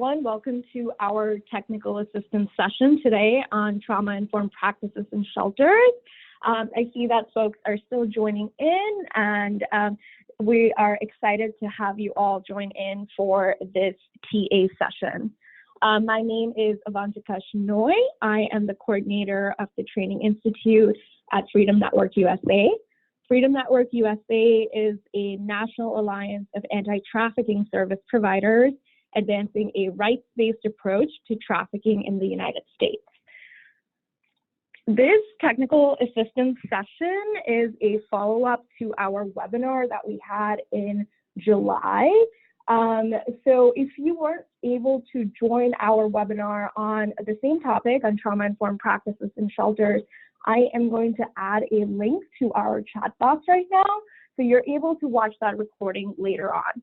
Welcome to our technical assistance session today on trauma-informed practices in shelters. I see that folks are still joining in, and we are excited to have you all join in for this TA session. My name is Avantika Shnoy. I am the coordinator of the Training Institute at Freedom Network USA. Freedom Network USA is a national alliance of anti-trafficking service providers advancing a rights-based approach to trafficking in the United States. This technical assistance session is a follow-up to our webinar that we had in July. So if you weren't able to join our webinar on the same topic on trauma-informed practices in shelters, I am going to add a link to our chat box right now, so you're able to watch that recording later on.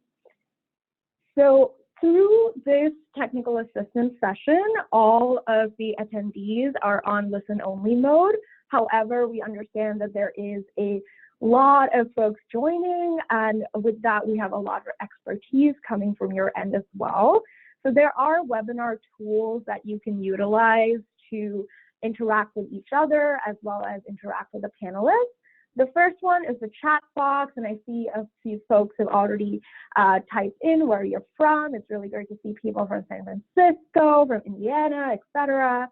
So through this technical assistance session, all of the attendees are on listen-only mode. However, we understand that there is a lot of folks joining, and with that, we have a lot of expertise coming from your end as well. So there are webinar tools that you can utilize to interact with each other as well as interact with the panelists. The first one is the chat box, and I see a few folks have already typed in where you're from. It's really great to see people from San Francisco, from Indiana, etc.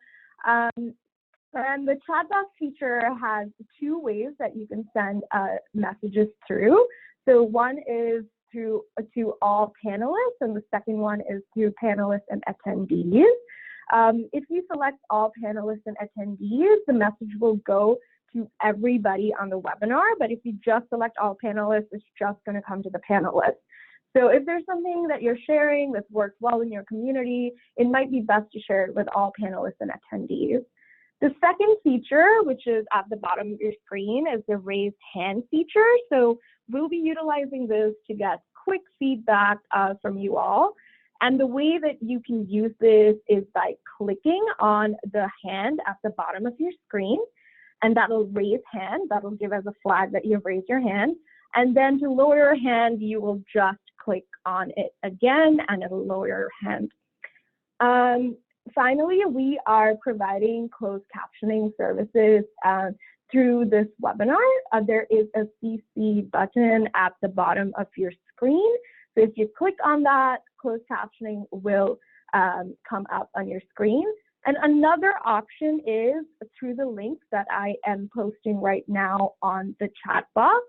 And the chat box feature has two ways that you can send messages through. So one is to all panelists, and the second one is to panelists and attendees. If you select all panelists and attendees, the message will go to everybody on the webinar, but if you just select all panelists, it's just going to come to the panelists. So if there's something that you're sharing that's worked well in your community, it might be best to share it with all panelists and attendees. The second feature, which is at the bottom of your screen, is the raised hand feature. So we'll be utilizing this to get quick feedback from you all. And the way that you can use this is by clicking on the hand at the bottom of your screen, and that'll raise hand. That'll give us a flag that you've raised your hand. And then to lower your hand, you will just click on it again, and it'll lower your hand. Finally, we are providing closed captioning services through this webinar. There is a CC button at the bottom of your screen. So if you click on that, closed captioning will come up on your screen. And another option is through the link that I am posting right now on the chat box.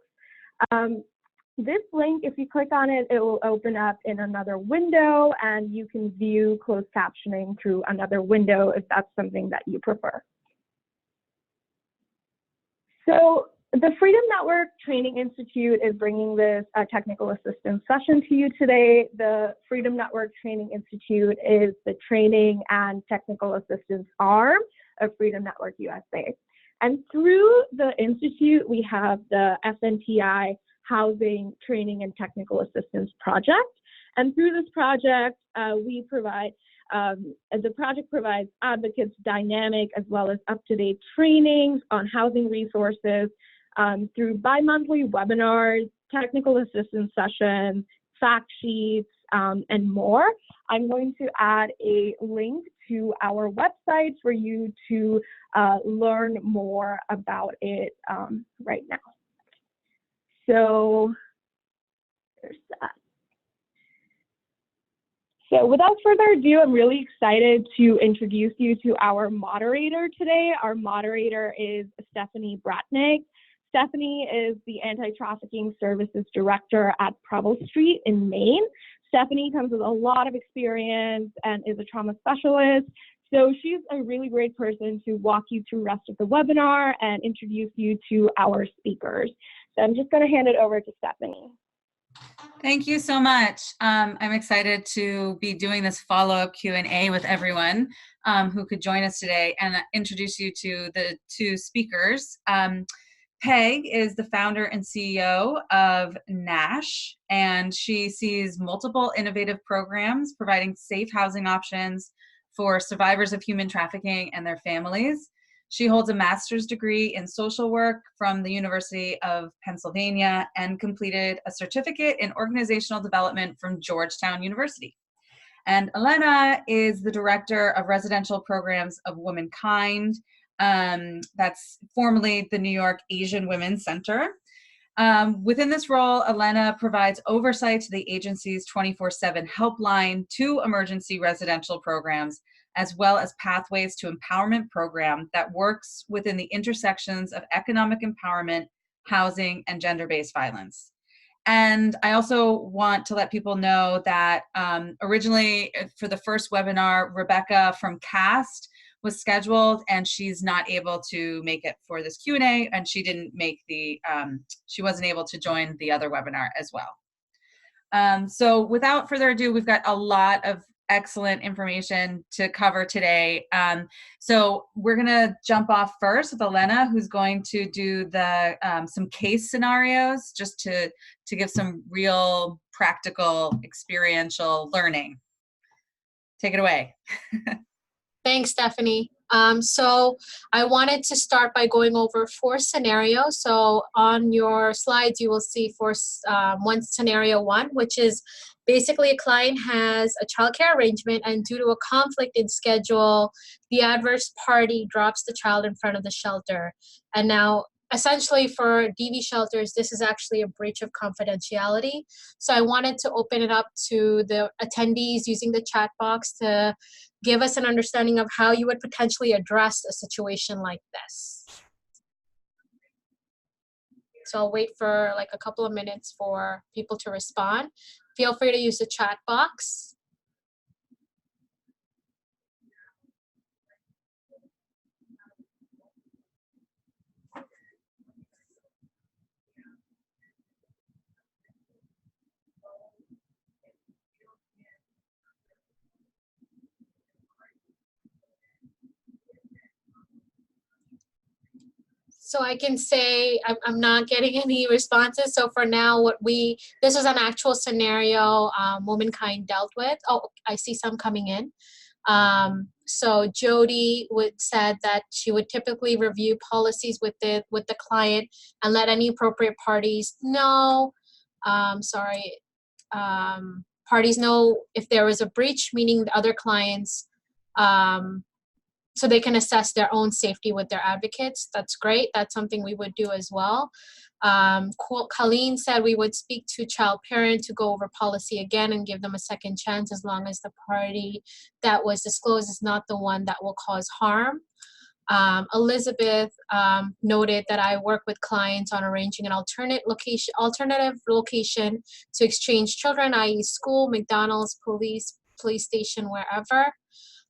This link, if you click on it, it will open up in another window, and you can view closed captioning through another window if that's something that you prefer. So the Freedom Network Training Institute is bringing this technical assistance session to you today. The Freedom Network Training Institute is the training and technical assistance arm of Freedom Network USA. And through the Institute, we have the FNTI Housing, Training, and Technical Assistance Project. And through this project, the project provides advocates dynamic as well as up-to-date trainings on housing resources, through bi-monthly webinars, technical assistance sessions, fact sheets, and more. I'm going to add a link to our website for you to learn more about it right now. So there's that. So without further ado, I'm really excited to introduce you to our moderator today. Our moderator is Stephanie Bratnick. Stephanie is the Anti-Trafficking Services Director at Preble Street in Maine. Stephanie comes with a lot of experience and is a trauma specialist. So she's a really great person to walk you through the rest of the webinar and introduce you to our speakers. So I'm just going to hand it over to Stephanie. Thank you so much. I'm excited to be doing this follow-up Q&A with everyone who could join us today and introduce you to the two speakers. Peg is the founder and CEO of NASH, and she sees multiple innovative programs providing safe housing options for survivors of human trafficking and their families. She holds a master's degree in social work from the University of Pennsylvania and completed a certificate in organizational development from Georgetown University. And Elena is the Director of Residential Programs of Womankind. That's formerly the New York Asian Women's Center. Within this role, Elena provides oversight to the agency's 24/7 helpline to emergency residential programs, as well as Pathways to Empowerment program that works within the intersections of economic empowerment, housing, and gender-based violence. And I also want to let people know that originally for the first webinar, Rebecca from CAST was scheduled and she's not able to make it for this Q&A, and she didn't make the, she wasn't able to join the other webinar as well. So without further ado, we've got a lot of excellent information to cover today. So we're gonna jump off first with Elena, who's going to do the some case scenarios just to give some real practical experiential learning. Take it away. Thanks, Stephanie. So I wanted to start by going over 4 scenarios. So on your slides, you will see one scenario 1, which is basically a client has a childcare arrangement, and due to a conflict in schedule, the adverse party drops the child in front of the shelter. And now, essentially for DV shelters, this is actually a breach of confidentiality. So I wanted to open it up to the attendees using the chat box to give us an understanding of how you would potentially address a situation like this. So I'll wait for like a couple of minutes for people to respond. Feel free to use the chat box. So I can say I'm not getting any responses. So for now, this is an actual scenario Womankind dealt with. Oh, I see some coming in. So Jody said that she would typically review policies with the client and let any appropriate parties know. Parties know if there was a breach, meaning the other clients. So they can assess their own safety with their advocates. That's great. That's something we would do as well. Colleen said we would speak to child parent to go over policy again and give them a second chance as long as the party that was disclosed is not the one that will cause harm. Elizabeth noted that I work with clients on arranging an alternative location to exchange children, i.e. school, McDonald's, police station, wherever.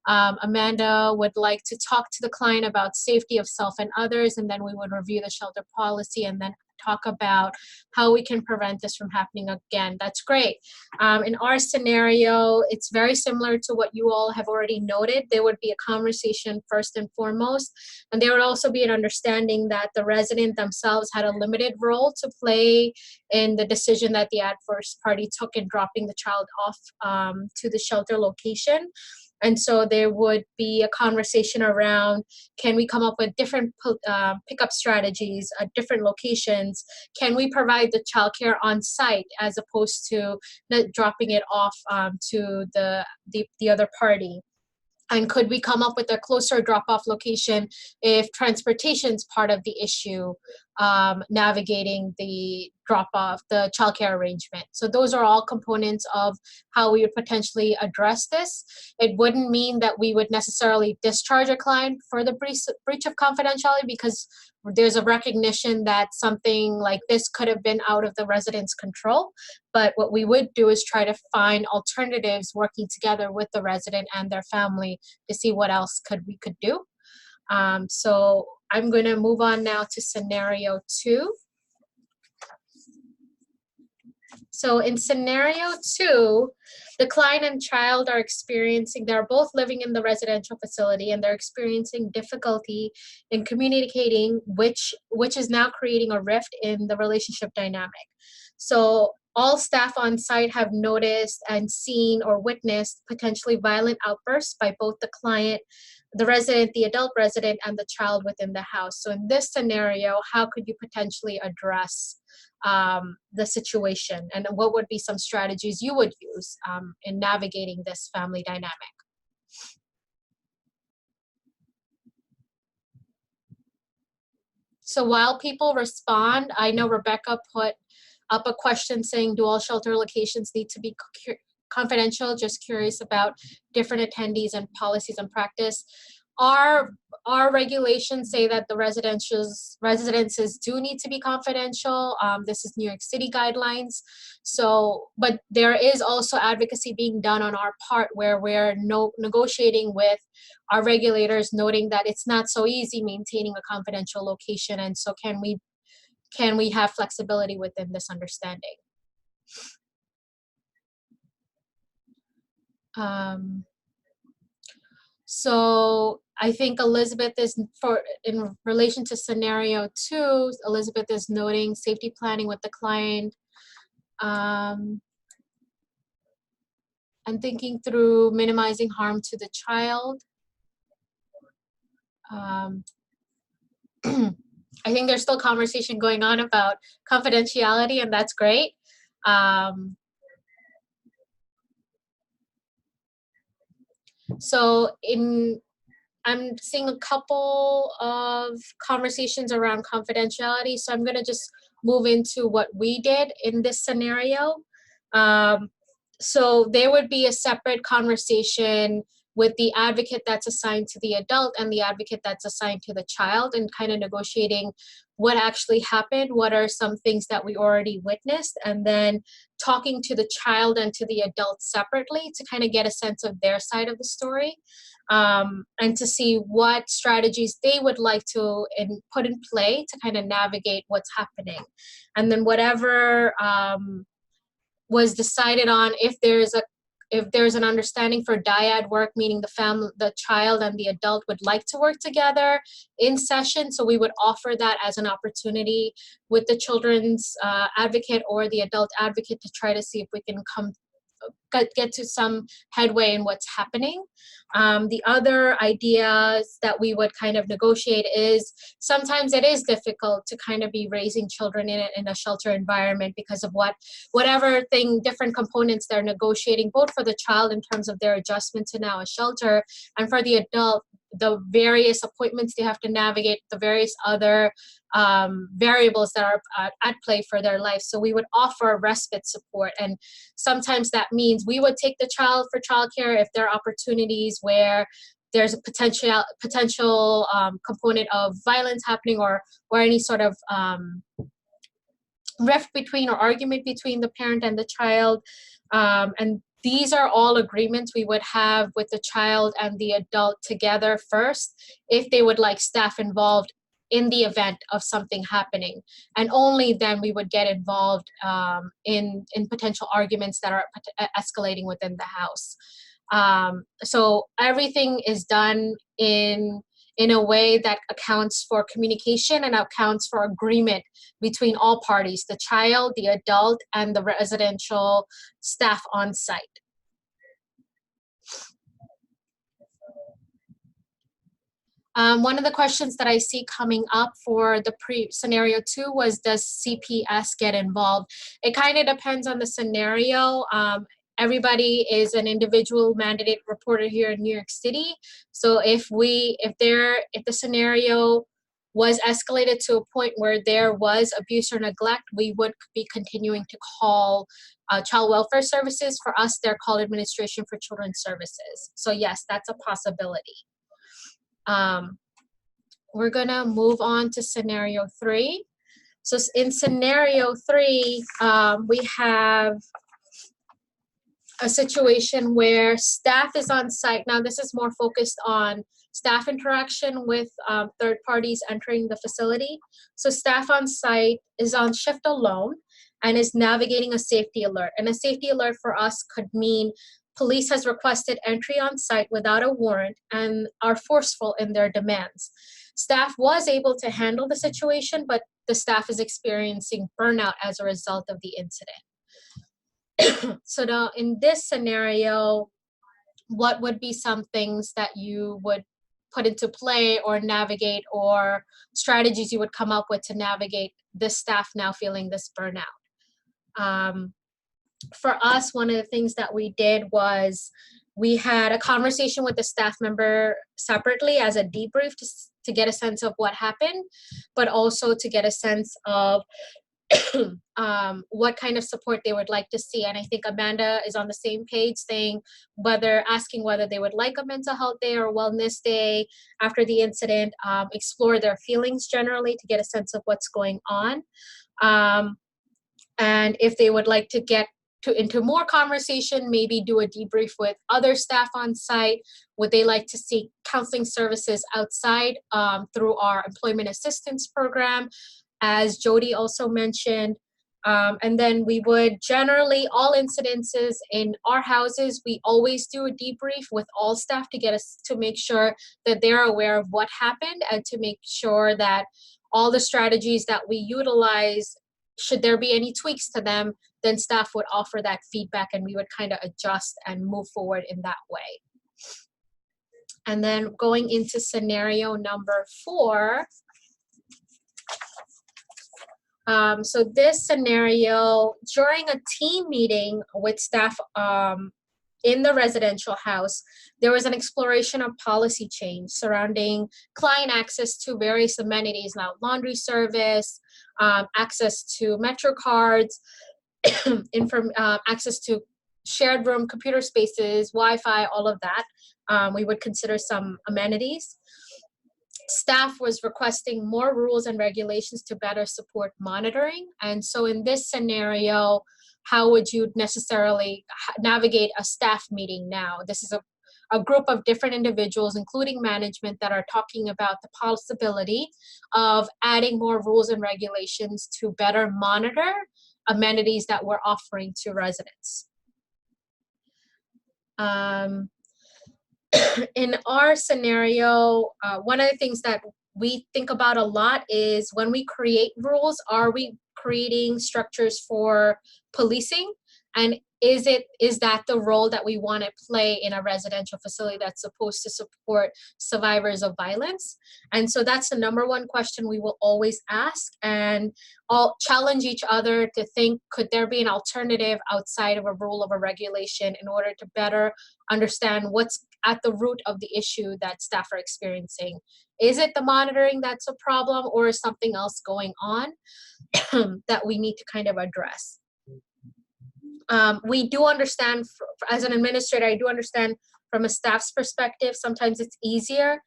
Amanda would like to talk to the client about safety of self and others, and then we would review the shelter policy and then talk about how we can prevent this from happening again. That's great. In our scenario, it's very similar to what you all have already noted. There would be a conversation first and foremost, and there would also be an understanding that the resident themselves had a limited role to play in the decision that the adverse party took in dropping the child off to the shelter location. And so there would be a conversation around, can we come up with different pickup strategies at different locations? Can we provide the childcare on site as opposed to dropping it off to the other party? And could we come up with a closer drop-off location if transportation is part of the issue, navigating the drop-off, the childcare arrangement? So those are all components of how we would potentially address this. It wouldn't mean that we would necessarily discharge a client for the breach of confidentiality, because there's a recognition that something like this could have been out of the resident's control. But what we would do is try to find alternatives working together with the resident and their family to see what else we could do. So I'm going to move on now to scenario 2. So in scenario 2, the client and child are they're both living in the residential facility, and they're experiencing difficulty in communicating, which is now creating a rift in the relationship dynamic. So all staff on site have noticed and seen or witnessed potentially violent outbursts by both the client, the adult resident, and the child within the house. So in this scenario, how could you potentially address the situation, and what would be some strategies you would use in navigating this family dynamic? So while people respond, I know Rebecca put up a question saying, do all shelter locations need to be confidential? Just curious about different attendees and policies and practice. Our regulations say that the residences do need to be confidential. This is New York City guidelines. So, but there is also advocacy being done on our part where we're negotiating with our regulators, noting that it's not so easy maintaining a confidential location. And so can we have flexibility within this understanding? So I think Elizabeth is, in relation to scenario 2, Elizabeth is noting safety planning with the client, and thinking through minimizing harm to the child. I think there's still conversation going on about confidentiality, and that's great. So I'm seeing a couple of conversations around confidentiality, so I'm going to just move into what we did in this scenario. So there would be a separate conversation with the advocate that's assigned to the adult and the advocate that's assigned to the child, and kind of negotiating what actually happened, what are some things that we already witnessed, and then talking to the child and to the adult separately to kind of get a sense of their side of the story, and to see what strategies they would like to put in play to kind of navigate what's happening. And then whatever was decided on, if there's an understanding for dyad work, meaning the child and the adult would like to work together in session, so we would offer that as an opportunity with the children's advocate or the adult advocate to try to see if we can get to some headway in what's happening. The other ideas that we would kind of negotiate is, sometimes it is difficult to kind of be raising children in a shelter environment because of different components they're negotiating, both for the child in terms of their adjustment to now a shelter, and for the adult, the various appointments they have to navigate, the various other variables that are at play for their life. So we would offer respite support, and sometimes that means we would take the child for childcare if there are opportunities where there's a potential component of violence happening, or any sort of rift between or argument between the parent and the child. And these are all agreements we would have with the child and the adult together first, if they would like staff involved in the event of something happening. And only then we would get involved in potential arguments that are escalating within the house. So everything is done in a way that accounts for communication and accounts for agreement between all parties, the child, the adult, and the residential staff on site. One of the questions that I see coming up for the scenario 2 was, does CPS get involved? It kind of depends on the scenario. Everybody is an individual mandated reporter here in New York City. So if the scenario was escalated to a point where there was abuse or neglect, we would be continuing to call child welfare services. For us, they're called Administration for Children's Services. So yes, that's a possibility. We're gonna move on to scenario 3. So in scenario 3, we have a situation where staff is on site. Now this is more focused on staff interaction with third parties entering the facility. So staff on site is on shift alone and is navigating a safety alert. And a safety alert for us could mean police has requested entry on site without a warrant and are forceful in their demands. Staff was able to handle the situation, but the staff is experiencing burnout as a result of the incident. So now in this scenario, what would be some things that you would put into play or navigate, or strategies you would come up with to navigate this staff now feeling this burnout. For us, one of the things that we did was we had a conversation with the staff member separately as a debrief to get a sense of what happened, but also to get a sense of what kind of support they would like to see. And I think Amanda is on the same page, saying asking whether they would like a mental health day or wellness day after the incident, explore their feelings generally to get a sense of what's going on. And if they would like to get into more conversation, maybe do a debrief with other staff on site. Would they like to seek counseling services outside through our employment assistance program, as Jody also mentioned? And then we would generally, all incidences in our houses, we always do a debrief with all staff to get us to make sure that they're aware of what happened, and to make sure that all the strategies that we utilize, should there be any tweaks to them, then staff would offer that feedback and we would kind of adjust and move forward in that way. And then going into scenario number 4. So this scenario, during a team meeting with staff in the residential house, there was an exploration of policy change surrounding client access to various amenities, now laundry service, access to Metro cards, access to shared room, computer spaces, Wi-Fi, all of that. We would consider some amenities. Staff was requesting more rules and regulations to better support monitoring. And so in this scenario, how would you necessarily navigate a staff meeting now? This is a group of different individuals, including management, that are talking about the possibility of adding more rules and regulations to better monitor amenities that we're offering to residents. In our scenario, one of the things that we think about a lot is when we create rules, are we creating structures for policing? And is that the role that we want to play in a residential facility that's supposed to support survivors of violence? And so that's the number one question we will always ask, and all challenge each other to think, could there be an alternative outside of a rule of a regulation in order to better understand what's at the root of the issue that staff are experiencing? Is it the monitoring that's a problem, or is something else going on that we need to kind of address? We do understand, as an administrator, I do understand from a staff's perspective, sometimes it's easier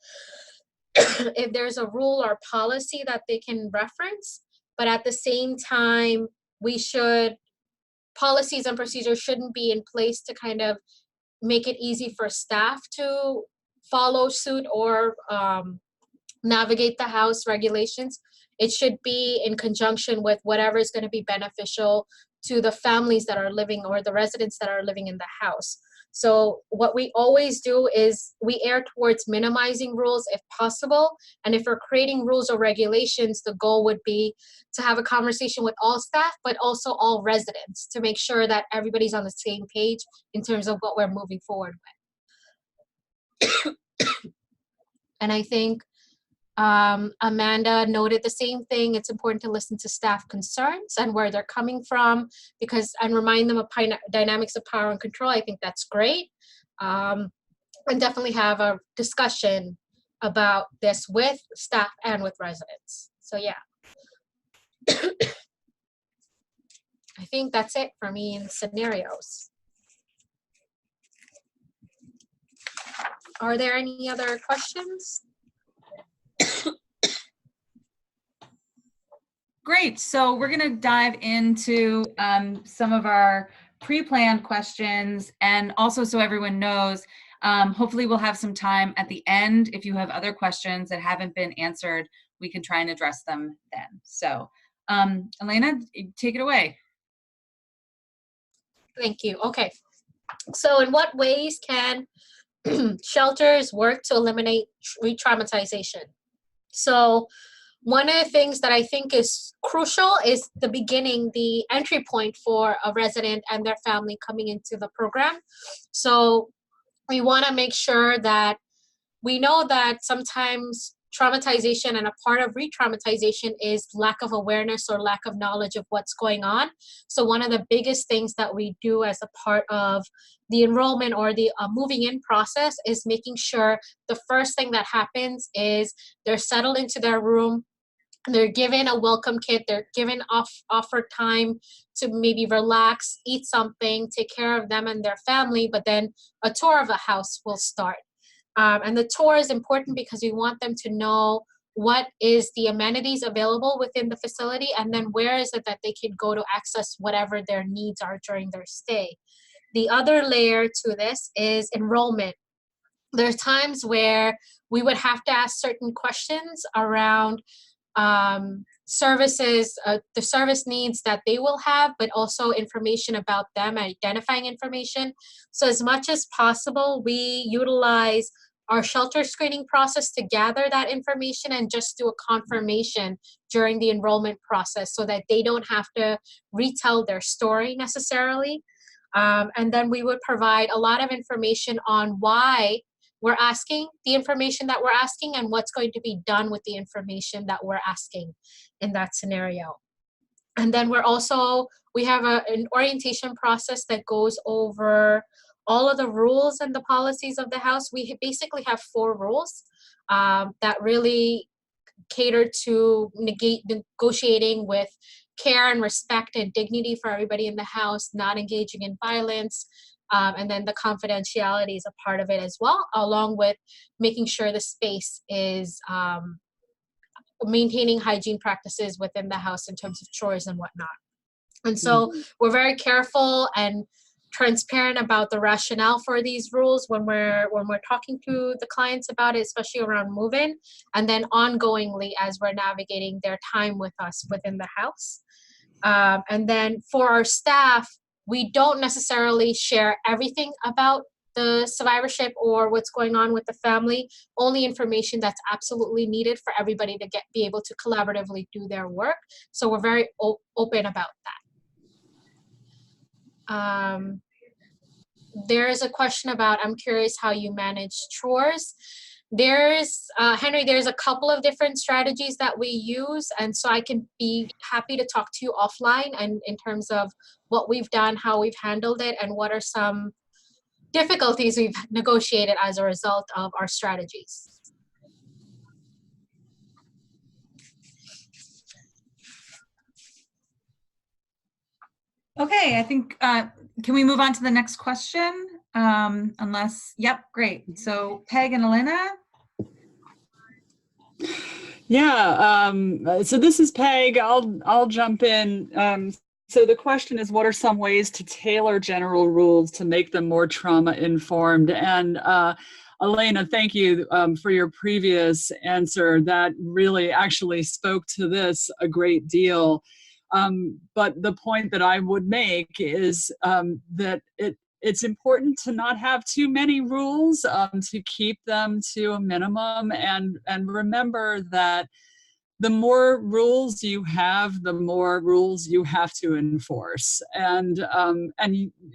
if there's a rule or policy that they can reference, but at the same time, policies and procedures shouldn't be in place to kind of make it easy for staff to follow suit or navigate the house regulations. It should be in conjunction with whatever is going to be beneficial to the families that are living, or the residents that are living in the house. So what we always do is we err towards minimizing rules if possible. And if we're creating rules or regulations, the goal would be to have a conversation with all staff, but also all residents, to make sure that everybody's on the same page in terms of what we're moving forward with. And I think Amanda noted the same thing. It's important to listen to staff concerns and where they're coming from, and remind them of dynamics of power and control. I think that's great. And definitely have a discussion about this with staff and with residents. So yeah. I think that's it for me in scenarios. Are there any other questions? Great. So we're going to dive into some of our pre-planned questions, and also so everyone knows, hopefully we'll have some time at the end. If you have other questions that haven't been answered, we can try and address them then. So Elena, take it away. Thank you. Okay. So in what ways can shelters work to eliminate re-traumatization? So one of the things that I think is crucial is the beginning, the entry point for a resident and their family coming into the program. So we want to make sure that we know that sometimes traumatization and a part of re-traumatization is lack of awareness or lack of knowledge of what's going on. So one of the biggest things that we do as a part of the enrollment or the moving in process is making sure the first thing that happens is they're settled into their room. They're given a welcome kit. They're given offered time to maybe relax, eat something, take care of them and their family, but then a tour of the house will start. And the tour is important because we want them to know what is the amenities available within the facility, and then where is it that they can go to access whatever their needs are during their stay. The other layer to this is enrollment. There's times where we would have to ask certain questions around services, the service needs that they will have, but also information about them, identifying information. So as much as possible, we utilize our shelter screening process to gather that information and just do a confirmation during the enrollment process so that they don't have to retell their story necessarily. And then we would provide a lot of information on why we're asking the information that we're asking and what's going to be done with the information that we're asking in that scenario. And then we have an orientation process that goes over all of the rules and the policies of the house. We basically have 4 rules that really cater to negotiating with care and respect and dignity for everybody in the house, not engaging in violence, and then the confidentiality is a part of it as well, along with making sure the space is maintaining hygiene practices within the house in terms of chores and whatnot. And so we're very careful and transparent about the rationale for these rules when we're talking to the clients about it, especially around move-in, and then ongoingly as we're navigating their time with us within the house. And then for our staff, we don't necessarily share everything about the survivorship or what's going on with the family, only information that's absolutely needed for everybody to be able to collaboratively do their work. So we're very open about that. There is a question about, I'm curious how you manage chores. Henry, there's a couple of different strategies that we use, and so I can be happy to talk to you offline and in terms of what we've done, how we've handled it, and what are some difficulties we've negotiated as a result of our strategies. Okay, I think, can we move on to the next question? Yep, great. So Peg and Elena. Yeah, so this is Peg. I'll jump in. So the question is, what are some ways to tailor general rules to make them more trauma informed? And Elena, thank you for your previous answer. That really actually spoke to this a great deal. But the point that I would make is that it's important to not have too many rules, to keep them to a minimum, and remember that the more rules you have, the more rules you have to enforce. And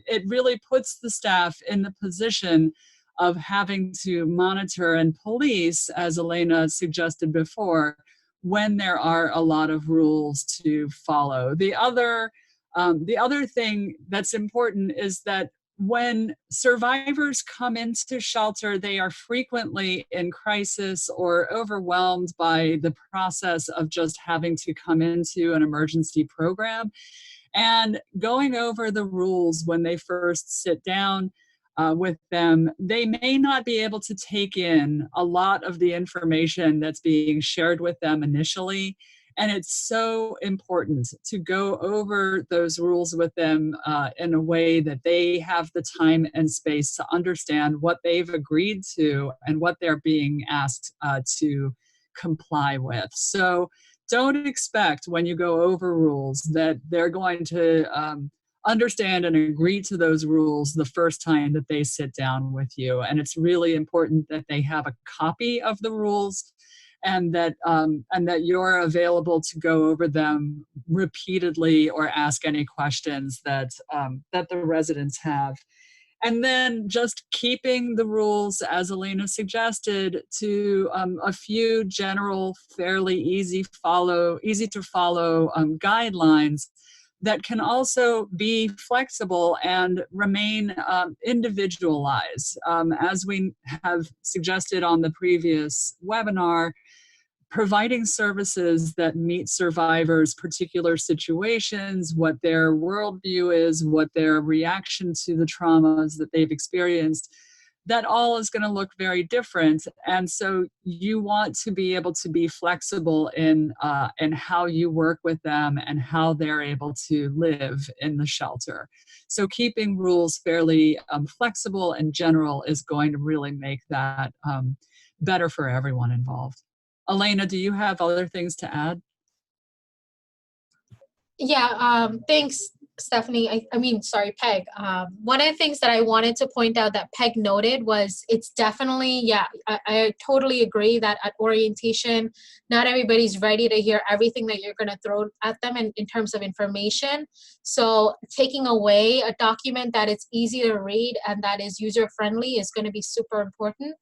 it really puts the staff in the position of having to monitor and police, as Elena suggested before, when there are a lot of rules to follow. The other thing that's important is that when survivors come into shelter, they are frequently in crisis or overwhelmed by the process of just having to come into an emergency program. And going over the rules when they first sit down with them, they may not be able to take in a lot of the information that's being shared with them initially. And it's so important to go over those rules with them in a way that they have the time and space to understand what they've agreed to and what they're being asked to comply with. So don't expect when you go over rules that they're going to understand and agree to those rules the first time that they sit down with you. And it's really important that they have a copy of the rules, and that you're available to go over them repeatedly or ask any questions that the residents have. And then just keeping the rules, as Elena suggested, to a few general, fairly easy to follow guidelines that can also be flexible and remain individualized. As we have suggested on the previous webinar, providing services that meet survivors' particular situations, what their worldview is, what their reaction to the traumas that they've experienced, that all is going to look very different. And so you want to be able to be flexible in how you work with them and how they're able to live in the shelter. So keeping rules fairly flexible and general is going to really make that better for everyone involved. Elena, do you have other things to add? Yeah, thanks, Stephanie. I mean, sorry, Peg. One of the things that I wanted to point out that Peg noted was it's definitely, yeah, I totally agree that at orientation, not everybody's ready to hear everything that you're going to throw at them in terms of information. So taking away a document that it's easy to read and that is user-friendly is going to be super important.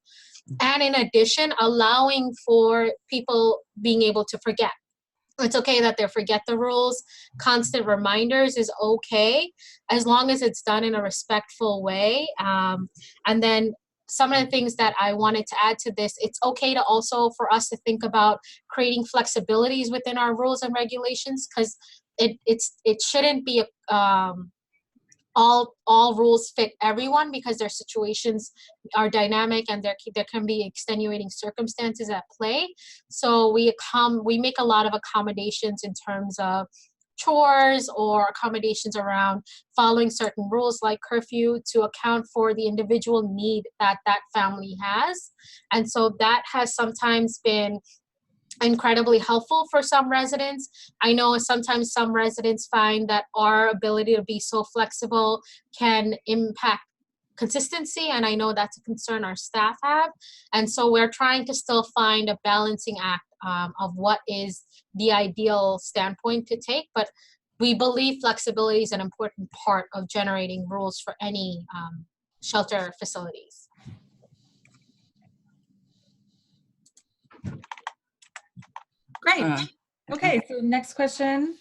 And in addition, allowing for people being able to forget. It's okay that they forget the rules. Constant reminders is okay, as long as it's done in a respectful way. And then some of the things that I wanted to add to this, it's okay to also for us to think about creating flexibilities within our rules and regulations, because it shouldn't be all rules fit everyone, because their situations are dynamic and there can be extenuating circumstances at play. So we make a lot of accommodations in terms of chores or accommodations around following certain rules like curfew to account for the individual need that that family has. And so that has sometimes been incredibly helpful for some residents. I know sometimes some residents find that our ability to be so flexible can impact consistency, and I know that's a concern our staff have. And so we're trying to still find a balancing act of what is the ideal standpoint to take, but we believe flexibility is an important part of generating rules for any shelter facilities. Great. Okay, so next question.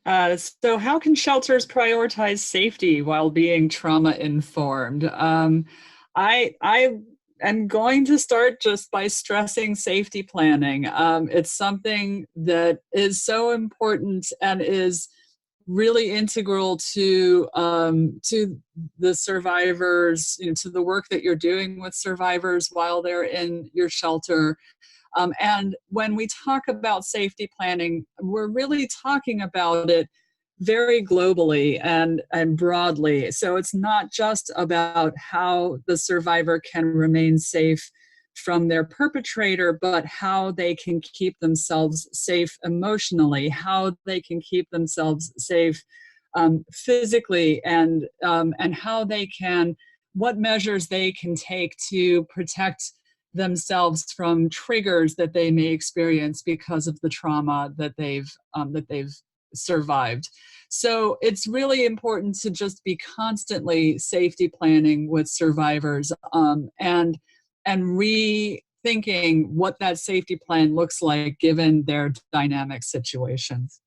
So how can shelters prioritize safety while being trauma-informed? I am going to start just by stressing safety planning. It's something that is so important and is really integral to the survivors, to the work that you're doing with survivors while they're in your shelter. And when we talk about safety planning, we're really talking about it very globally and broadly. So it's not just about how the survivor can remain safe from their perpetrator, but how they can keep themselves safe emotionally, how they can keep themselves safe physically, and how they can, what measures they can take to protect themselves from triggers that they may experience because of the trauma that they've survived. So it's really important to just be constantly safety planning with survivors and rethinking what that safety plan looks like given their dynamic situations.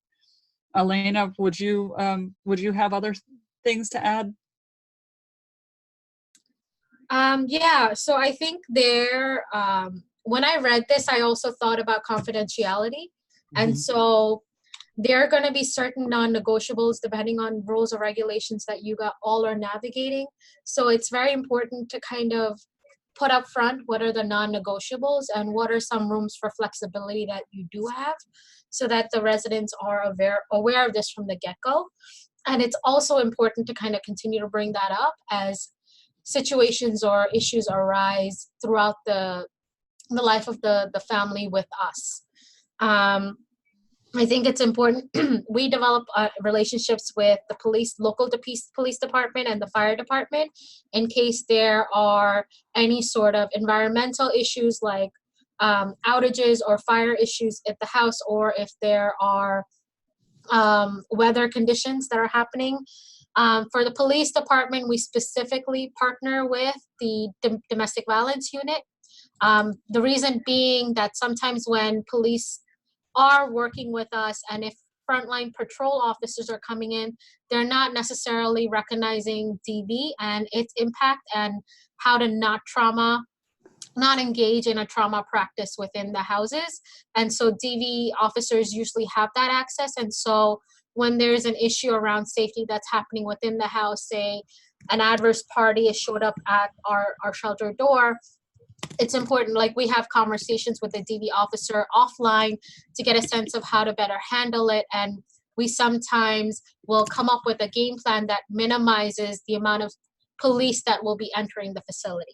Elena, would you have other things to add? Yeah, so I think when I read this, I also thought about confidentiality. And so there are going to be certain non-negotiables depending on rules or regulations that you all are navigating. So it's very important to kind of put up front what are the non-negotiables and what are some rooms for flexibility that you do have, so that the residents are aware of this from the get-go. And it's also important to kind of continue to bring that up as situations or issues arise throughout the life of the family with us. I think it's important we develop relationships with the local police department and the fire department in case there are any sort of environmental issues like outages or fire issues at the house, or if there are weather conditions that are happening. For the police department, we specifically partner with the domestic violence unit. The reason being that sometimes when police are working with us, and if frontline patrol officers are coming in, they're not necessarily recognizing DV and its impact and how to not engage in a trauma practice within the houses. And so DV officers usually have that access. And so when there's an issue around safety that's happening within the house, say an adverse party has showed up at our shelter door, it's important, like we have conversations with the DV officer offline to get a sense of how to better handle it. And we sometimes will come up with a game plan that minimizes the amount of police that will be entering the facility.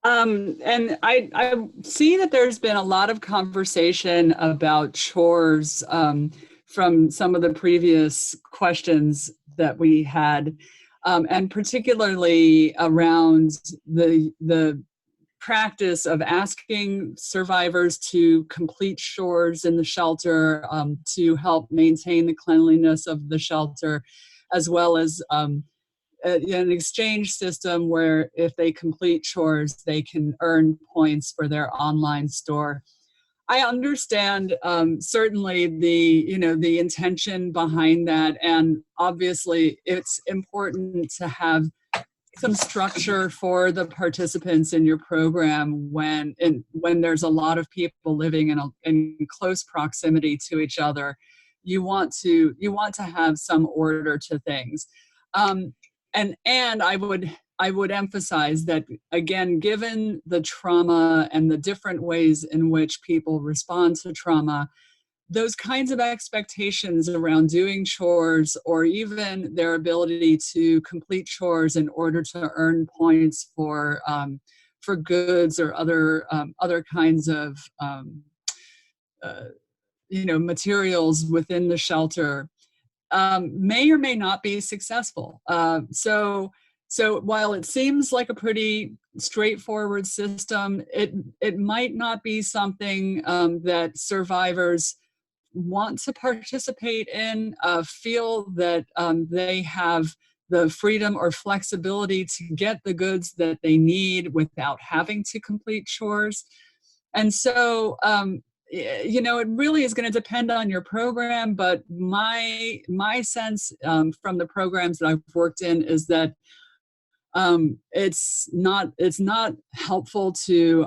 And I see that there's been a lot of conversation about chores from some of the previous questions that we had, and particularly around the practice of asking survivors to complete chores in the shelter to help maintain the cleanliness of the shelter, as well as an exchange system where if they complete chores, they can earn points for their online store. I understand certainly the intention behind that, and obviously it's important to have some structure for the participants in your program when there's a lot of people living in close proximity to each other. You want to have some order to things. And I would emphasize that, again, given the trauma and the different ways in which people respond to trauma, those kinds of expectations around doing chores, or even their ability to complete chores in order to earn points for goods or other kinds of materials within the shelter, may or may not be successful. So while it seems like a pretty straightforward system, it might not be something that survivors want to participate in, feel that they have the freedom or flexibility to get the goods that they need without having to complete chores. And so it really is going to depend on your program, but my sense from the programs that I've worked in is that it's not helpful to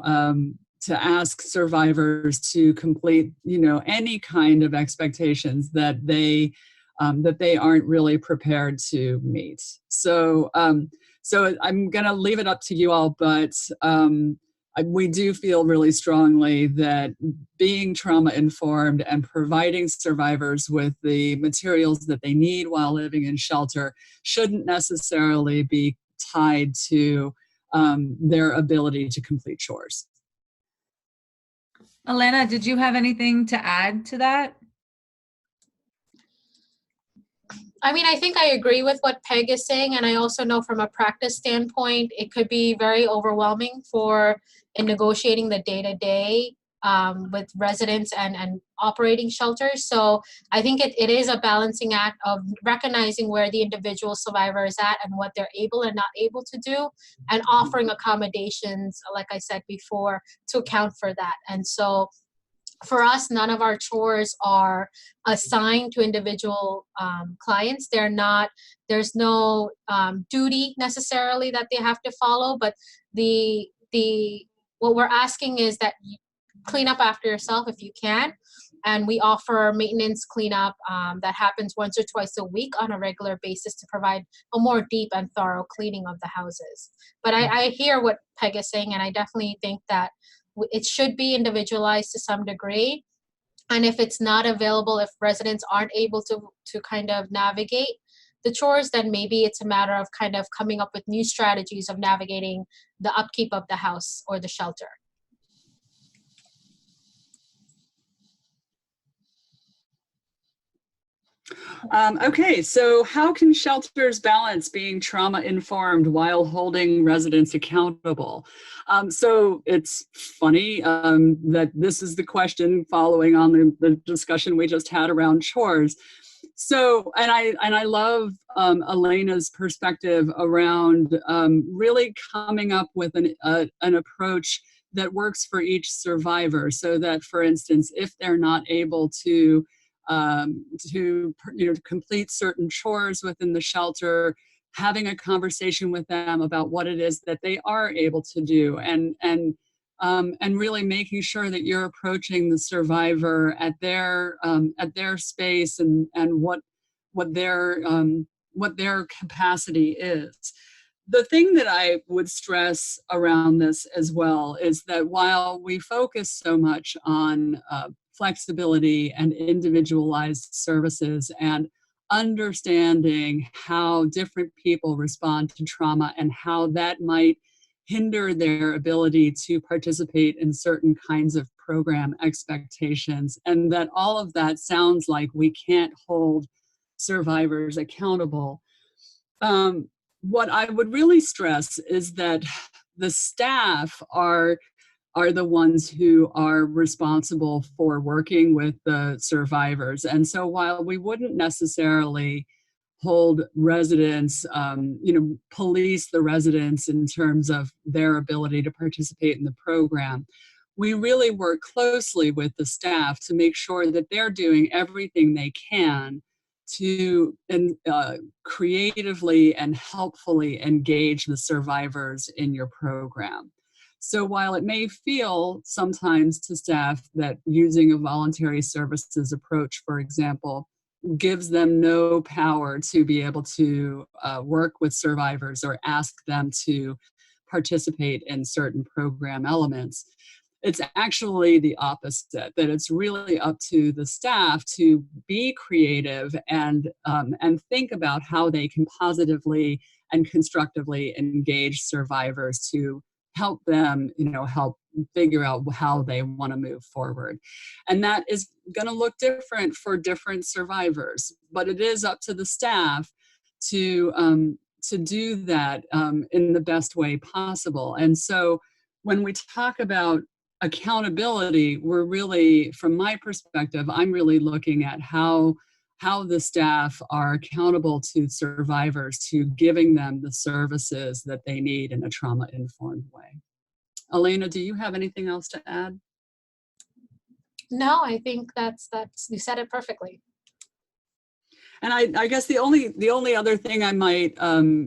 ask survivors to complete any kind of expectations that they aren't really prepared to meet. So I'm going to leave it up to you all, but we do feel really strongly that being trauma-informed and providing survivors with the materials that they need while living in shelter shouldn't necessarily be tied to their ability to complete chores. Elena, did you have anything to add to that? I mean, I think I agree with what Peg is saying, and I also know from a practice standpoint, it could be very overwhelming in negotiating the day-to-day with residents and operating shelters. So I think it is a balancing act of recognizing where the individual survivor is at and what they're able and not able to do, and offering accommodations, like I said before, to account for that. And so for us, none of our chores are assigned to individual clients. There's no duty necessarily that they have to follow, but what we're asking is that you clean up after yourself if you can. And we offer maintenance cleanup that happens once or twice a week on a regular basis to provide a more deep and thorough cleaning of the houses. But I hear what Peg is saying, and I definitely think that it should be individualized to some degree. And if it's not available, if residents aren't able to kind of navigate the chores, then maybe it's a matter of kind of coming up with new strategies of navigating the upkeep of the house or the shelter. Okay, so how can shelters balance being trauma-informed while holding residents accountable? So it's funny that this is the question following on the discussion we just had around chores. So, and I love Elena's perspective around really coming up with an approach that works for each survivor. So that, for instance, if they're not able to complete certain chores within the shelter, having a conversation with them about what it is that they are able to do, and really making sure that you're approaching the survivor at their space and what their capacity is. The thing that I would stress around this as well is that while we focus so much on flexibility and individualized services and understanding how different people respond to trauma and how that might hinder their ability to participate in certain kinds of program expectations, and that all of that sounds like we can't hold survivors accountable. What I would really stress is that the staff are the ones who are responsible for working with the survivors. And so while we wouldn't necessarily hold residents, police the residents in terms of their ability to participate in the program, we really work closely with the staff to make sure that they're doing everything they can to creatively and helpfully engage the survivors in your program. So while it may feel sometimes to staff that using a voluntary services approach, for example, gives them no power to be able to work with survivors or ask them to participate in certain program elements, it's actually the opposite, that it's really up to the staff to be creative and think about how they can positively and constructively engage survivors to help them, help figure out how they want to move forward. And that is going to look different for different survivors, but it is up to the staff to do that in the best way possible. And so when we talk about accountability, we're really, from my perspective, I'm really looking at how the staff are accountable to survivors, to giving them the services that they need in a trauma-informed way. Elena, do you have anything else to add? No, I think that's you said it perfectly. And I guess the only other thing I might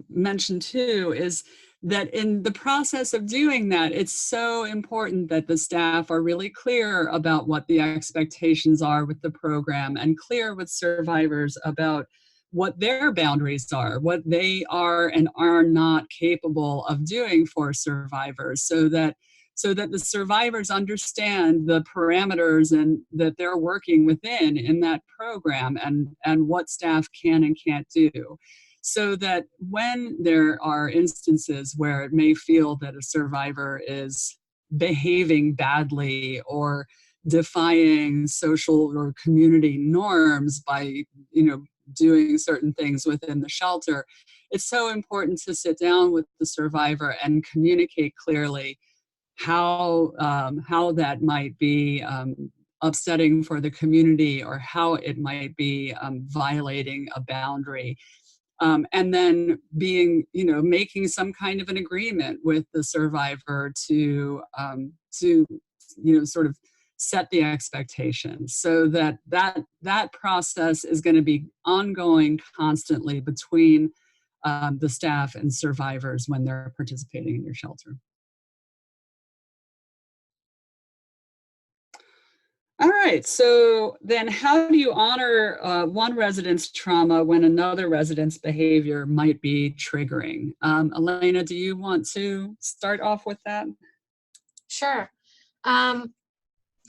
mention too is that in the process of doing that, it's so important that the staff are really clear about what the expectations are with the program and clear with survivors about what their boundaries are, what they are and are not capable of doing for survivors, so that the survivors understand the parameters and that they're working within in that program and what staff can and can't do. So that when there are instances where it may feel that a survivor is behaving badly or defying social or community norms by, doing certain things within the shelter, it's so important to sit down with the survivor and communicate clearly how that might be upsetting for the community or how it might be violating a boundary. And then making some kind of an agreement with the survivor to sort of set the expectations, so that process is going to be ongoing constantly between the staff and survivors when they're participating in your shelter. All right, so then how do you honor one resident's trauma when another resident's behavior might be triggering? Elena, do you want to start off with that? Sure.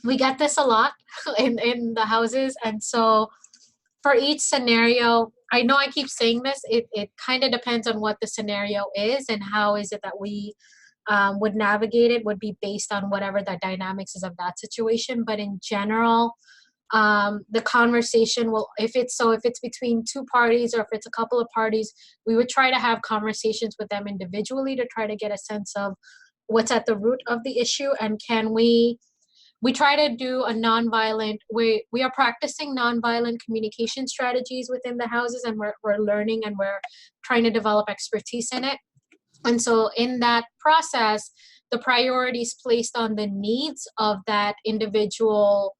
We get this a lot in the houses, and so for each scenario, I know I keep saying this, it kind of depends on what the scenario is and how is it that we would navigate it would be based on whatever the dynamics is of that situation. But in general, the conversation will, if it's between two parties or if it's a couple of parties, we would try to have conversations with them individually to try to get a sense of what's at the root of the issue, and can we we try to do a nonviolent, we are practicing nonviolent communication strategies within the houses, and we're learning and we're trying to develop expertise in it. And so in that process, the priority is placed on the needs of that individual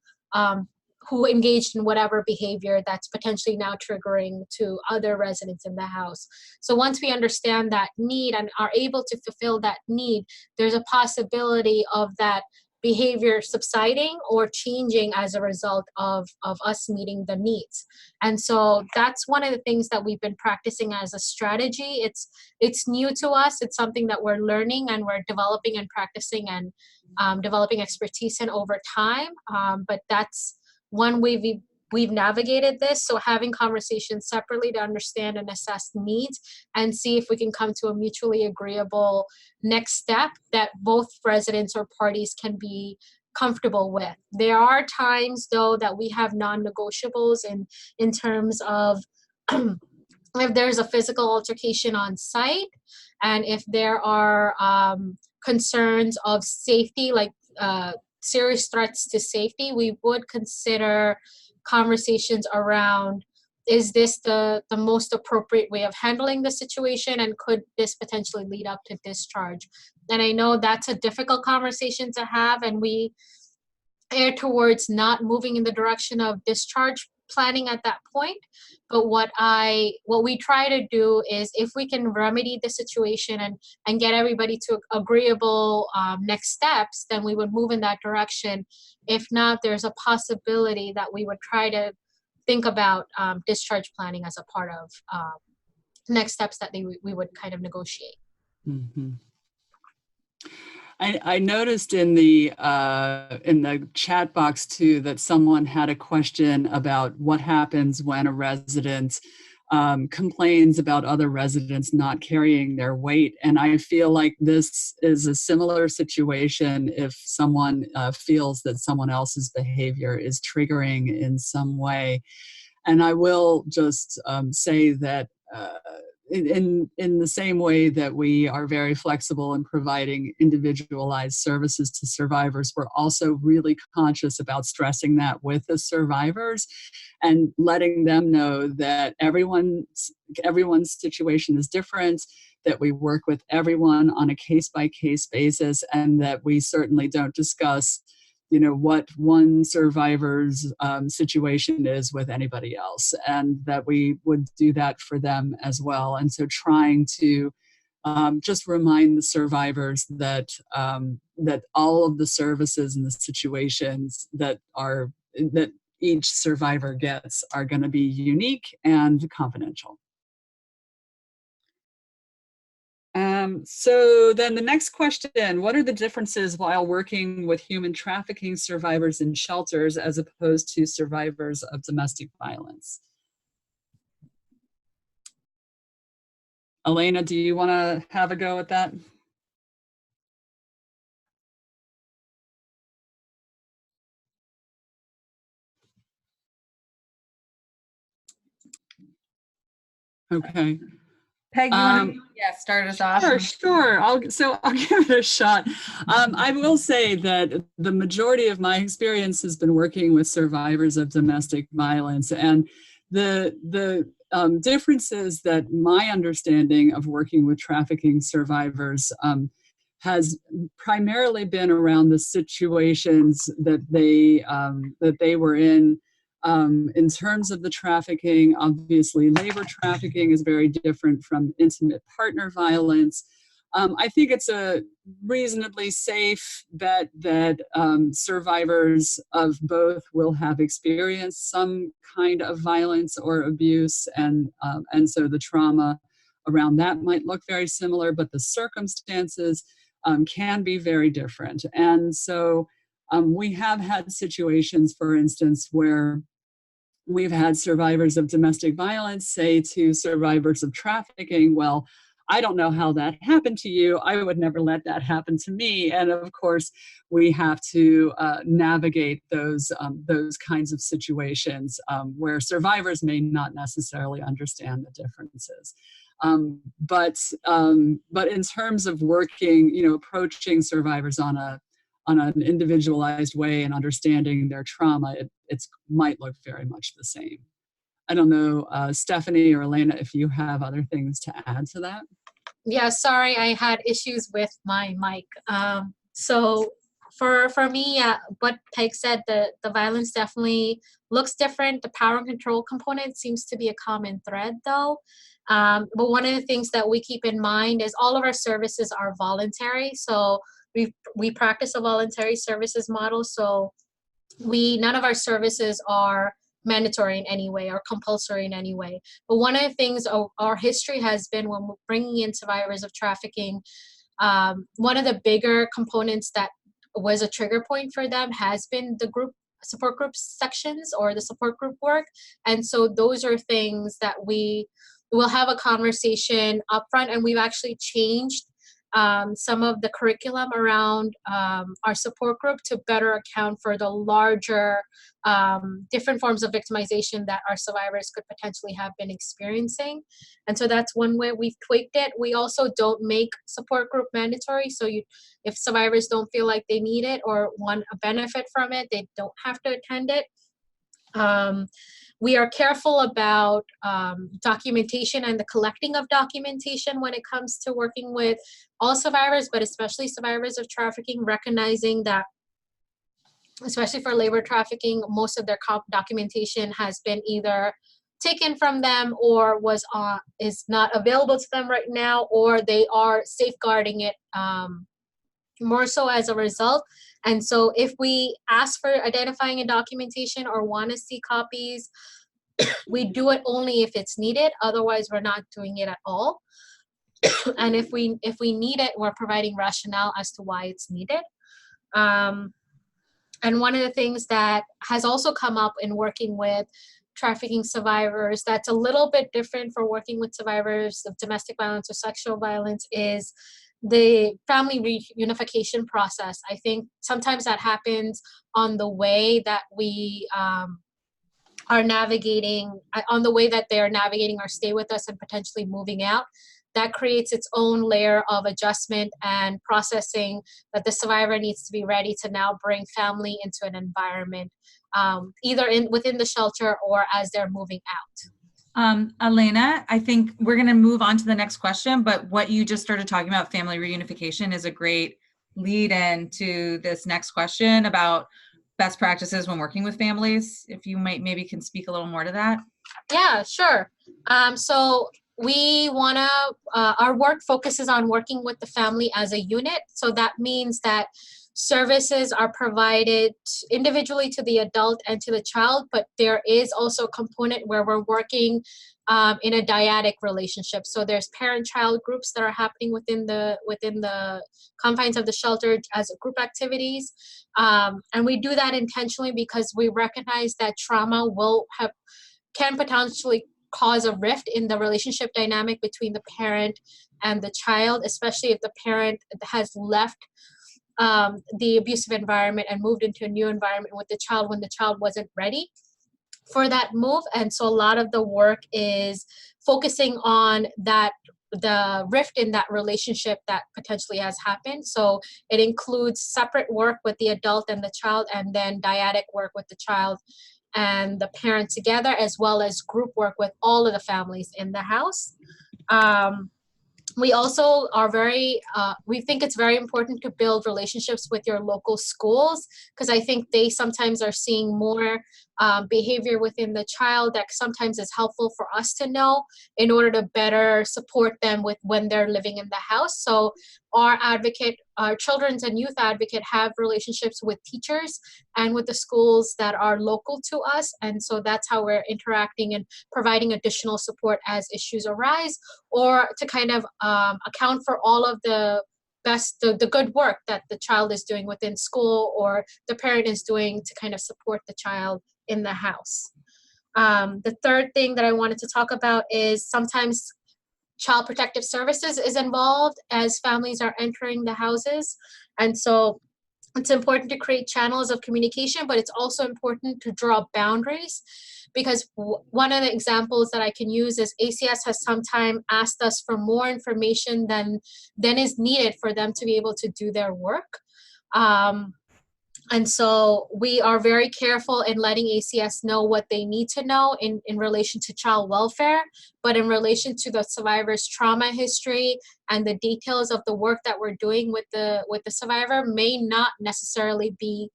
who engaged in whatever behavior that's potentially now triggering to other residents in the house. So once we understand that need and are able to fulfill that need, there's a possibility of that behavior subsiding or changing as a result of us meeting the needs. And so that's one of the things that we've been practicing as a strategy. It's new to us. It's something that we're learning and we're developing and practicing and developing expertise in over time. But that's one way we've navigated this. So having conversations separately to understand and assess needs and see if we can come to a mutually agreeable next step that both residents or parties can be comfortable with. There are times though that we have non-negotiables in terms of if there's a physical altercation on site, and if there are concerns of safety, like serious threats to safety, we would consider conversations around, is this the most appropriate way of handling the situation, and could this potentially lead up to discharge? And I know that's a difficult conversation to have, and we err towards not moving in the direction of discharge planning at that point. But what we try to do is, if we can remedy the situation and get everybody to agreeable next steps, then we would move in that direction. If not, there's a possibility that we would try to think about discharge planning as a part of next steps that we would kind of negotiate. Mm-hmm. I noticed in the chat box too that someone had a question about what happens when a resident complains about other residents not carrying their weight. And I feel like this is a similar situation if someone feels that someone else's behavior is triggering in some way. And I will just say that in the same way that we are very flexible in providing individualized services to survivors, we're also really conscious about stressing that with the survivors and letting them know that everyone's situation is different, that we work with everyone on a case-by-case basis, and that we certainly don't discuss what one survivor's situation is with anybody else, and that we would do that for them as well. And so trying to just remind the survivors that that all of the services and the situations that each survivor gets are going to be unique and confidential. So then the next question, what are the differences while working with human trafficking survivors in shelters as opposed to survivors of domestic violence? Elena, do you want to have a go at that? Okay. Peg, you want to start us off? Sure. I'll give it a shot. I will say that the majority of my experience has been working with survivors of domestic violence, and the differences that my understanding of working with trafficking survivors has primarily been around the situations that they were in. In terms of the trafficking, obviously labor trafficking is very different from intimate partner violence. I think it's a reasonably safe bet that survivors of both will have experienced some kind of violence or abuse, and so the trauma around that might look very similar, but the circumstances can be very different. And so we have had situations, for instance, where we've had survivors of domestic violence say to survivors of trafficking, well, I don't know how that happened to you. I would never let that happen to me. And of course, we have to navigate those kinds of situations where survivors may not necessarily understand the differences. But in terms of working, approaching survivors on on an individualized way and understanding their trauma, it might look very much the same. I don't know, Stephanie or Elena, if you have other things to add to that. Yeah, sorry, I had issues with my mic. So for me, what Peg said, the violence definitely looks different. The power and control component seems to be a common thread, though. But one of the things that we keep in mind is all of our services are voluntary. So we practice a voluntary services model. So none of our services are mandatory in any way or compulsory in any way. But one of the things our history has been when we're bringing in survivors of trafficking, one of the bigger components that was a trigger point for them has been the support group sections or the support group work. And so those are things that we will have a conversation upfront, and we've actually changed some of the curriculum around our support group to better account for the larger different forms of victimization that our survivors could potentially have been experiencing. And so that's one way we've tweaked it. We also don't make support group mandatory. So if survivors don't feel like they need it or want a benefit from it, they don't have to attend it. We are careful about documentation and the collecting of documentation when it comes to working with all survivors, but especially survivors of trafficking, recognizing that, especially for labor trafficking, most of their documentation has been either taken from them or is not available to them right now, or they are safeguarding it more so as a result. And so if we ask for identifying a documentation or want to see copies, we do it only if it's needed. Otherwise, we're not doing it at all. And if we need it, we're providing rationale as to why it's needed. And one of the things that has also come up in working with trafficking survivors that's a little bit different for working with survivors of domestic violence or sexual violence is the family reunification process. I think sometimes that happens on the way that we are navigating, on the way that they are navigating our stay with us and potentially moving out. That creates its own layer of adjustment and processing that the survivor needs to be ready to now bring family into an environment, either within the shelter or as they're moving out. Elena, I think we're going to move on to the next question, but what you just started talking about, family reunification, is a great lead in to this next question about best practices when working with families. If you maybe can speak a little more to that. Yeah, sure. So we want to, our work focuses on working with the family as a unit. So that means that services are provided individually to the adult and to the child, but there is also a component where we're working in a dyadic relationship. So there's parent-child groups that are happening within the confines of the shelter as group activities. And we do that intentionally because we recognize that trauma can potentially cause a rift in the relationship dynamic between the parent and the child, especially if the parent has left the abusive environment and moved into a new environment with the child when the child wasn't ready for that move. And so a lot of the work is focusing on the rift in that relationship that potentially has happened. So it includes separate work with the adult and the child, and then dyadic work with the child and the parent together, as well as group work with all of the families in the house. We also are we think it's very important to build relationships with your local schools, because I think they sometimes are seeing more behavior within the child that sometimes is helpful for us to know in order to better support them when they're living in the house. So our children's and youth advocate have relationships with teachers and with the schools that are local to us. And so that's how we're interacting and providing additional support as issues arise, or to kind of account for all of the good work that the child is doing within school or the parent is doing to kind of support the child in the house. The third thing that I wanted to talk about is sometimes Child Protective Services is involved as families are entering the houses. And so it's important to create channels of communication, but it's also important to draw boundaries, because one of the examples that I can use is ACS has sometimes asked us for more information than is needed for them to be able to do their work. And so we are very careful in letting ACS know what they need to know in relation to child welfare, but in relation to the survivor's trauma history and the details of the work that we're doing with the survivor may not necessarily be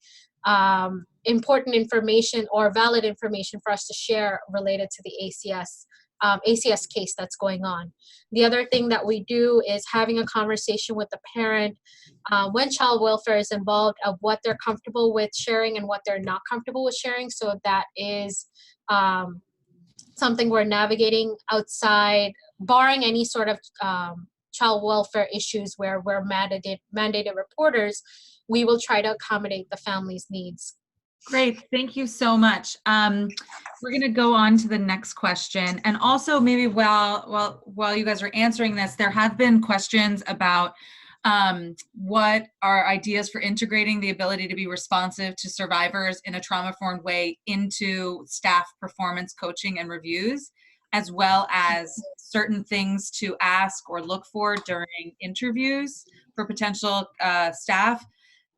important information or valid information for us to share related to the ACS case that's going on. The other thing that we do is having a conversation with the parent when child welfare is involved of what they're comfortable with sharing and what they're not comfortable with sharing. So that is something we're navigating outside, barring any sort of child welfare issues where we're mandated reporters. We will try to accommodate the family's needs. Great, thank you so much. We're going to go on to the next question, and also maybe while you guys are answering this, there have been questions about what are ideas for integrating the ability to be responsive to survivors in a trauma-informed way into staff performance coaching and reviews, as well as certain things to ask or look for during interviews for potential staff.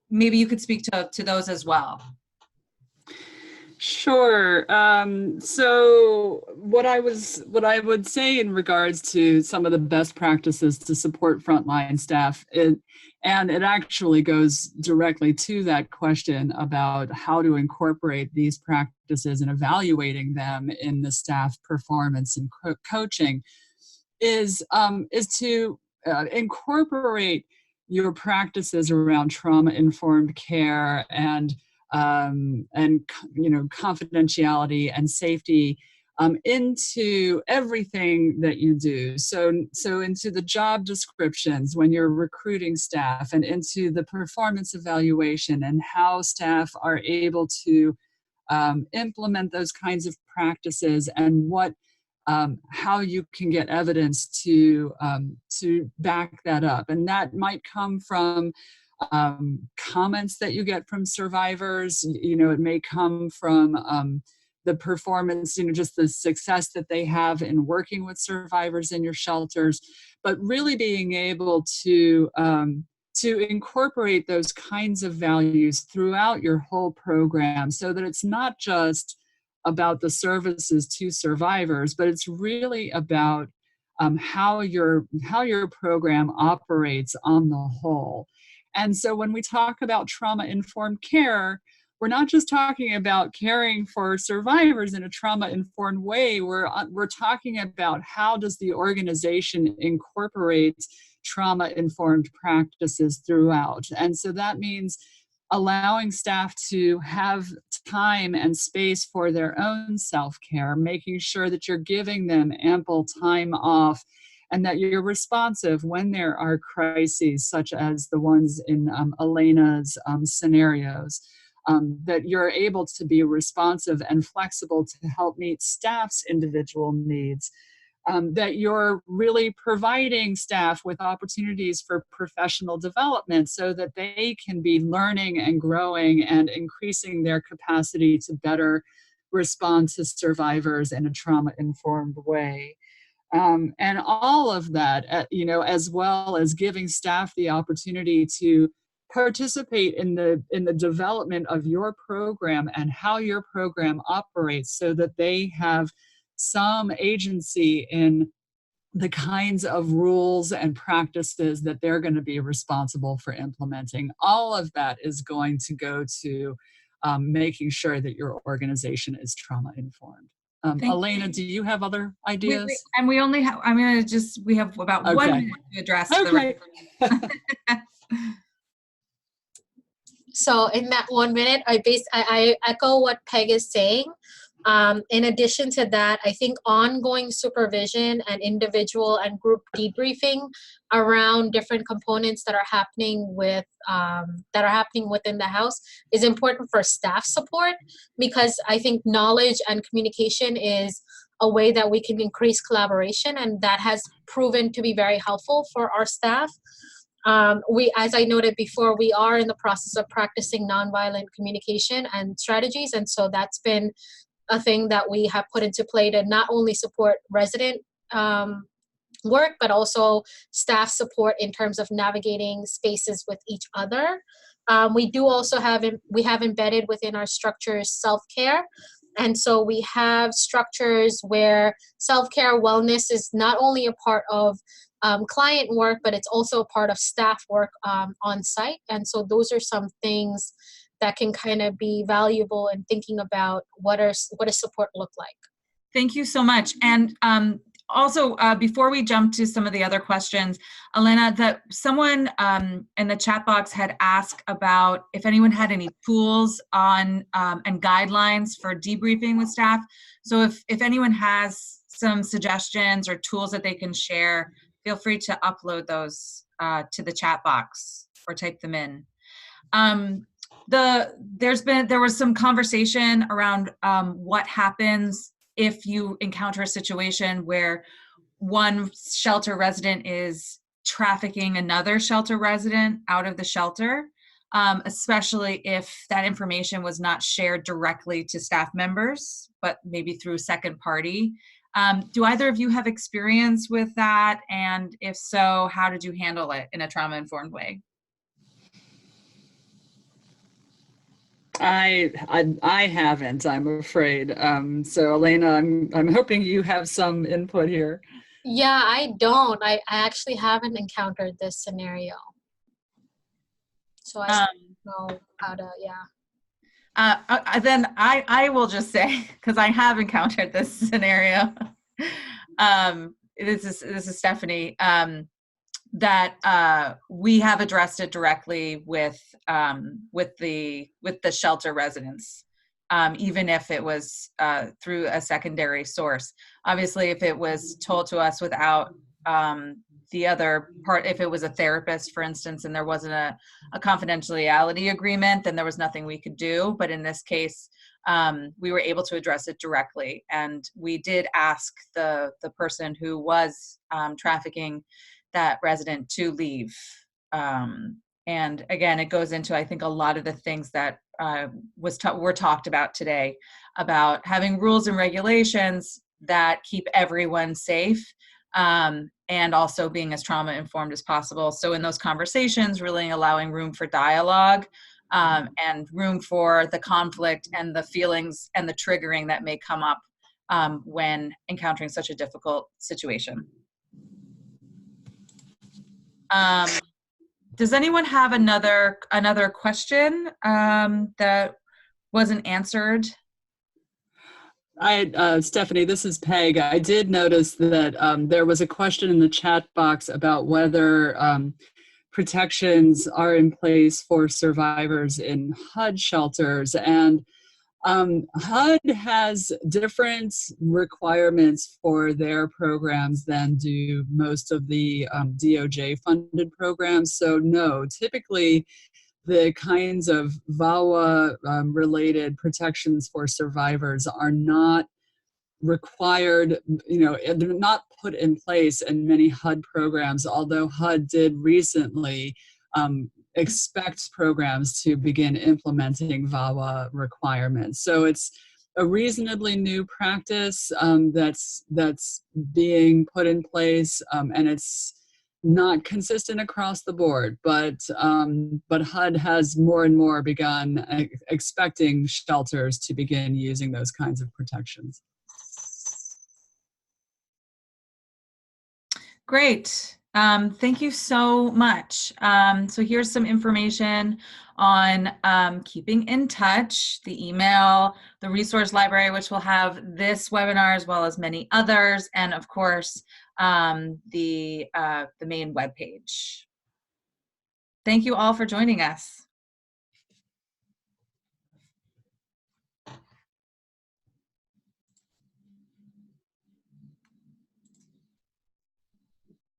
Maybe you could speak to those as well. Sure. So what I would say in regards to some of the best practices to support frontline staff, and it actually goes directly to that question about how to incorporate these practices and evaluating them in the staff performance and coaching, is to incorporate your practices around trauma-informed care and confidentiality and safety into everything that you do. So into the job descriptions when you're recruiting staff, and into the performance evaluation and how staff are able to implement those kinds of practices, and how you can get evidence to back that up. And that might come from comments that you get from survivors. It may come from the performance, just the success that they have in working with survivors in your shelters, but really being able to incorporate those kinds of values throughout your whole program, so that it's not just about the services to survivors, but it's really about how your program operates on the whole. And so when we talk about trauma-informed care, we're not just talking about caring for survivors in a trauma-informed way. We're talking about how does the organization incorporate trauma-informed practices throughout. And so that means allowing staff to have time and space for their own self-care, making sure that you're giving them ample time off, and that you're responsive when there are crises, such as the ones in Elena's scenarios, that you're able to be responsive and flexible to help meet staff's individual needs, that you're really providing staff with opportunities for professional development so that they can be learning and growing and increasing their capacity to better respond to survivors in a trauma-informed way. And all of that, as well as giving staff the opportunity to participate in the development of your program and how your program operates, so that they have some agency in the kinds of rules and practices that they're going to be responsible for implementing. All of that is going to go to making sure that your organization is trauma-informed. Elena, do you have other ideas? And we only have, we have about 1 minute to address Okay. So in that 1 minute, I echo what Peg is saying. In addition to that, I think ongoing supervision and individual and group debriefing around different components that are happening within the house is important for staff support, because I think knowledge and communication is a way that we can increase collaboration, and that has proven to be very helpful for our staff. As I noted before, we are in the process of practicing nonviolent communication and strategies, and so that's been a thing that we have put into play to not only support resident work, but also staff support in terms of navigating spaces with each other. We do also have embedded within our structures self-care. And so we have structures where self-care wellness is not only a part of client work, but it's also a part of staff work on site. And so those are some things that can kind of be valuable in thinking about what does support look like. Thank you so much. And also, before we jump to some of the other questions, Elena, that someone in the chat box had asked about if anyone had any tools on and guidelines for debriefing with staff. So if anyone has some suggestions or tools that they can share, feel free to upload those to the chat box or type them in. There was some conversation around what happens if you encounter a situation where one shelter resident is trafficking another shelter resident out of the shelter, especially if that information was not shared directly to staff members, but maybe through second party. Do either of you have experience with that? And if so, how did you handle it in a trauma-informed way? I haven't, I'm afraid. So Elena, I'm hoping you have some input here. Yeah, I don't. I actually haven't encountered this scenario. So I don't know how to, yeah. Then I will just say, because I have encountered this scenario, this is Stephanie, that we have addressed it directly with the shelter residents, even if it was through a secondary source. Obviously, if it was told to us without the other part, if it was a therapist, for instance, and there wasn't a confidentiality agreement, then there was nothing we could do. But in this case, we were able to address it directly, and we did ask the person who was trafficking that resident to leave. And again, it goes into, I think, a lot of the things that were talked about today about having rules and regulations that keep everyone safe, and also being as trauma informed as possible. So in those conversations, really allowing room for dialogue, and room for the conflict and the feelings and the triggering that may come up when encountering such a difficult situation. Does anyone have another question that wasn't answered? Stephanie, this is Peg. I did notice that there was a question in the chat box about whether protections are in place for survivors in HUD shelters. And HUD has different requirements for their programs than do most of the DOJ funded programs. So no, typically the kinds of VAWA related protections for survivors are not required, they're not put in place in many HUD programs, although HUD did recently expect programs to begin implementing VAWA requirements. So it's a reasonably new practice that's being put in place, and it's not consistent across the board, but HUD has more and more begun expecting shelters to begin using those kinds of protections. Great. Thank you so much. So here's some information on keeping in touch, the email, the resource library, which will have this webinar as well as many others, and of course, the main webpage. Thank you all for joining us.